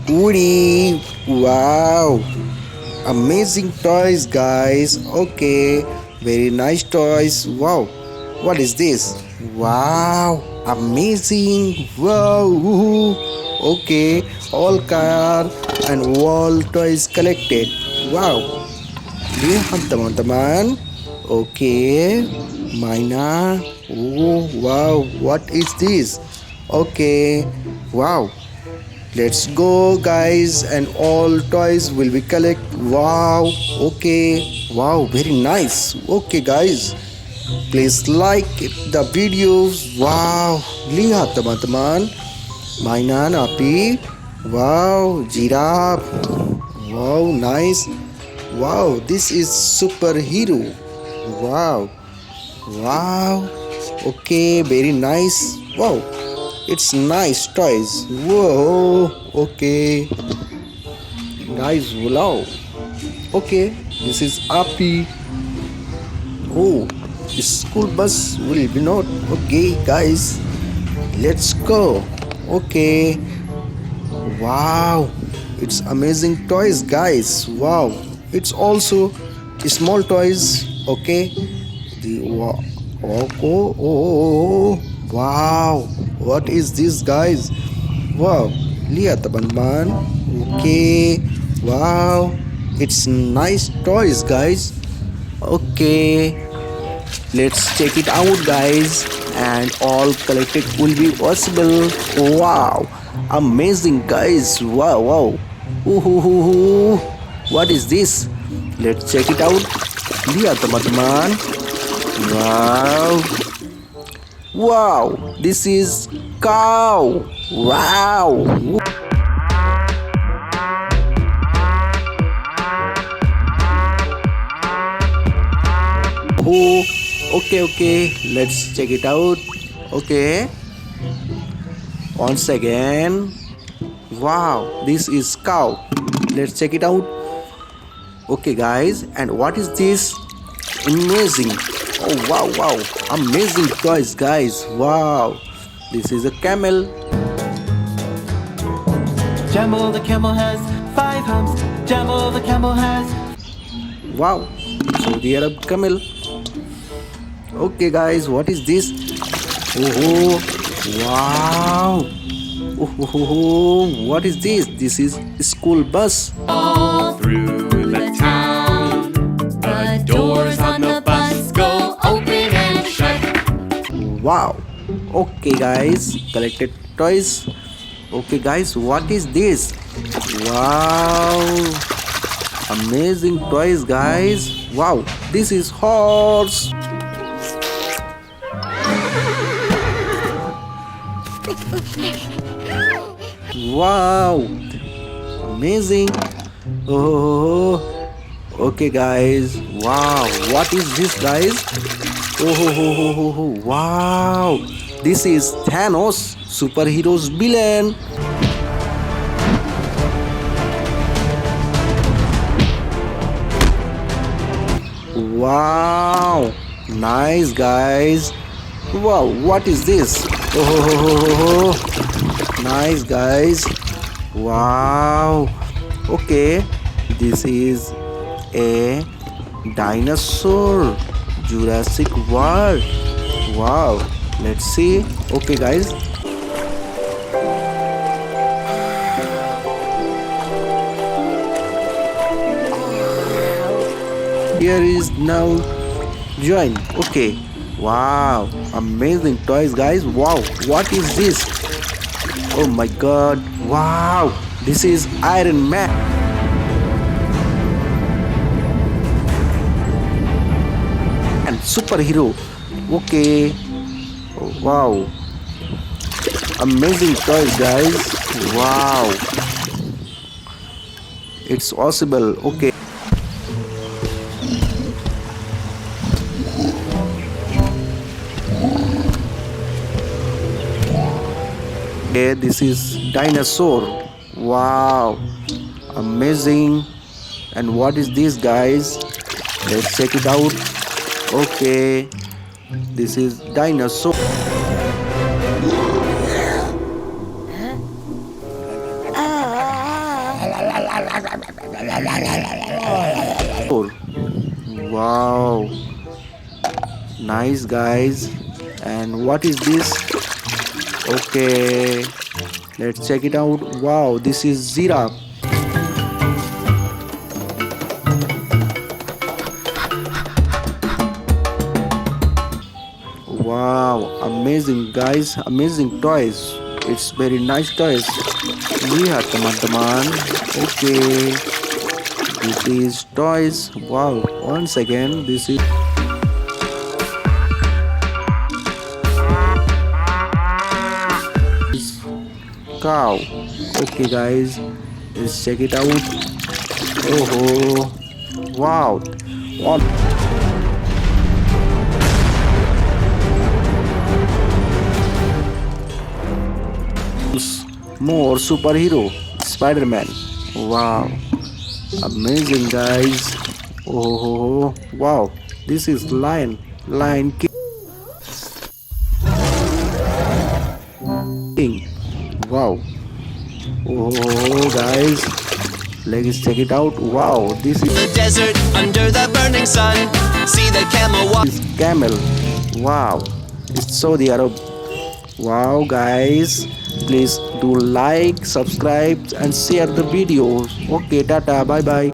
Woody, wow, amazing toys, guys. Okay, very nice toys. Wow, what is this? Wow, amazing. Wow, woohoo. Okay, all car and wall toys collected. Wow, lihat teman-teman. Okay, Maina. Oh, wow, what is this? Okay, wow. Let's go, guys, and all toys will be collect. Wow, okay, wow, very nice. Okay, guys, please like the videos. Wow, lihat teman-teman, mainan api. Wow, giraffe. Wow, nice. Wow, this is superhero. Wow, wow. Okay, very nice. Wow, it's nice toys. Whoa. Okay. Nice. Wow. Okay. This is Api. Oh, the school bus will be not. Okay, guys. Let's go. Okay. Wow. It's amazing toys, guys. Wow. It's also small toys. Okay. The wow. Oh, oh, oh, oh. Wow, what is this, guys? Wow, lihat teman-teman. Okay, wow, it's nice toys, guys. Okay, let's check it out, guys. And all collected will be possible. Wow, amazing, guys. Wow, wow. Ooh, what is this? Let's check it out. Lihat teman-teman. Wow. Wow, this is cow. Wow. Oh, okay. Let's check it out. Okay. Once again. Wow, this is cow. Let's check it out. Okay, guys. And what is this? Amazing. Oh, wow. Amazing toys, guys. Wow. This is a camel. Jamel the camel has 5 humps. Jamel the camel has. Wow. So the Arab camel. Okay, guys. What is this? Oh, wow. Oh, what is this? This is school bus. All through the town, the doors on the bus go open and shut. Wow. Okay, guys, collected toys. Okay, guys, what is this? Wow, amazing toys, guys. Wow, this is horse. Wow, amazing. Oh, okay, guys. Wow, what is this, guys? Oh, wow. This is Thanos, superhero's villain. Wow, nice, guys. Wow, what is this? Oh, nice, guys. Wow. Okay, this is a dinosaur. Jurassic World. Wow, let's see. Okay, guys. Here is now join. Okay. Wow, amazing toys, guys. Wow, what is this? Oh my god. Wow, this is Iron Man. Superhero. Okay. Wow, amazing toys, guys. Wow, it's possible. Okay. Okay, this is dinosaur. Wow, amazing. And what is this, guys? Let's check it out. Okay, this is dinosaur. Wow, nice guys. And what is this? Okay, let's check it out. Wow, this is giraffe. Wow, amazing guys, amazing toys. It's very nice toys. Lihat teman-teman. Okay, this is toys. Wow, once again, this is cow. Okay guys, let's check it out. Oh, wow. What? More superhero Spider-Man. Wow, amazing guys. Oh, wow, this is lion king. Wow. Oh guys, let's check it out. Wow, this is The desert under the burning sun. See the camel walk. camel. Wow, it's Saudi Arab. Wow guys, please do like, subscribe and share the videos. Okay, tata, bye bye.